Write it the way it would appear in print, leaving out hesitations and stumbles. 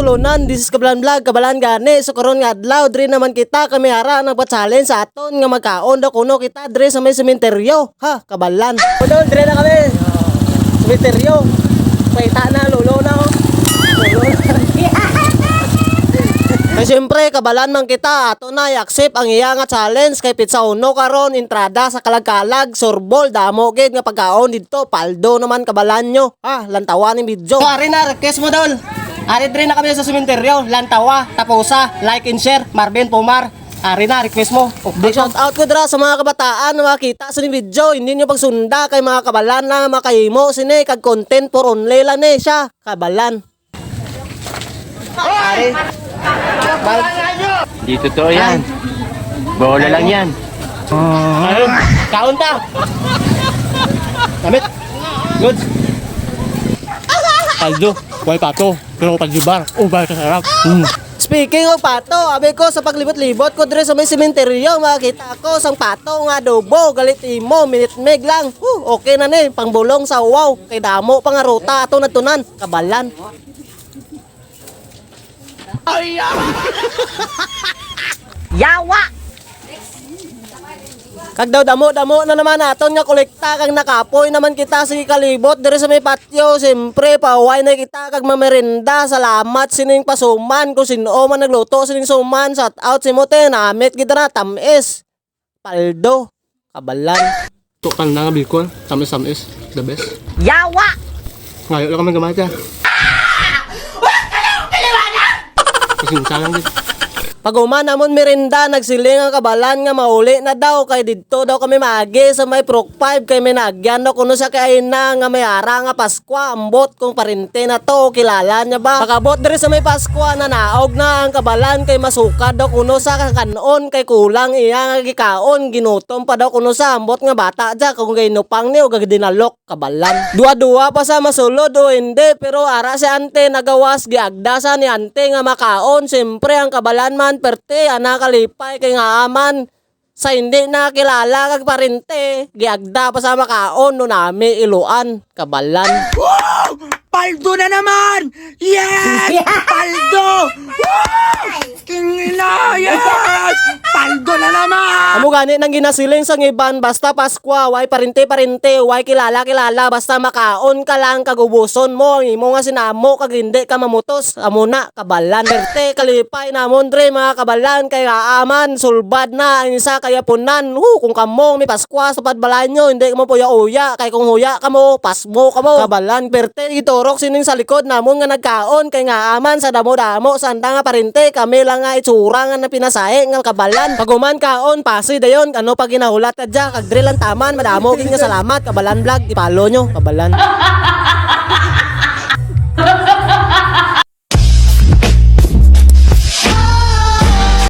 tulunan. This is Kabalan Vlog, Kabalan gani. So karon nga adlaw diri naman kita kami ara nagpa-challenge sa aton nga magkaon daw kuno kita diri sa may sementeryo. Ha, Kabalan. Kuno diri na kami. Sementeryo. Paita na lolo na oh. Kay siyempre kabalan man kita ato na i-accept ang iya nga challenge kay pizza uno karon entrada sa kalag-kalag sorbol damo gid nga pagkaon didto paldo naman kabalan nyo. Ha, lantawan ni video. So ari na request mo dol. Ari diri na kami sa sementeryo, Lantawa, Tapusa, like and share, Marvin Pomar. Ari na request mo. Big shout out ko dira sa mga kabataan na makita sa ni video. Hindi nyo pagsunda kay mga kabalan na makahimo sini kag content for only lang ni siya. Kabalan. Ari. Di totoo yan. Bola lang yan. Ayun, kaon ta. Damit. Good. Paldo, buhay pato, pero pagdibar, ubay kasarap. Speaking of pato, abi ko sa paglibot-libot ko dire sa may sementeryo, makita ko sang pato nga adobo, galit imo, minute meg lang. Okay na ni, pangbulong sa wow, kay damo pa nga ruta ato natunan, kabalan. Yawa! Kag daw damo na naman aton nga kolekta kag nakapoy naman kita sa kalibot dire sa may patio. Siyempre paway na kita kag mamerenda. Salamat sining pasuman kung sino man nagluto sining suman. Shout out si Mote namit kita na tamis. Paldo, kabalan. Tukal na nga bikon, tamis-tamis, the best. Yawa! Ngayon lang kami gamata. Pasensya lang din. Pag namon merenda, nagsiling ang kabalan nga mauli na daw kay didto daw kami maagi sa may Prok 5 kay may nagyan daw kuno sa kay na nga may ara nga Paskwa ambot kung parente na to kilala niya ba pagabot diri sa may Paskwa na naog na ang kabalan kay masukad daw kuno sa kanon kay kulang iya nga gikaon ginutom pa daw kuno sa ambot nga bata ja kung gainupang ni o gagdinalok kabalan duwa-duwa pa sa masulod o hindi pero ara si ante nagawas giagda sa ni ante nga makaon siyempre ang kabalan man perte ana kalipay kay nga aman sa hindi nakilala kag parente giagda pa sa makaon no nami iluan kabalan. Paldo na naman! Yes! Paldo! Kingina! Yes! Paldo na naman! Amo gani nang ginasiling sa ngiban basta Paskwa way parente way kilala basta makaon ka lang kagubuson mo ang imo nga sinamo kag hindi ka mamutos amo na kabalan perte kalipay namon dre mga kabalan kay aaman sulbad na ang isa kaya punan kung kamo may Paskwa sa padbalan nyo hindi mo puya-uya kay kung huya kamo pasmo kamo kabalan perte giturok sining sa likod namon nga nagkaon kay nga aman sa damo-damo sanda nga parente kami lang nga itsura nga na pinasahe nga kabalan paguman kaon pasi dayon ano pag ginahulat adya kag drill ang taman madamo king nga salamat Kabalan Vlog ipalo nyo kabalan.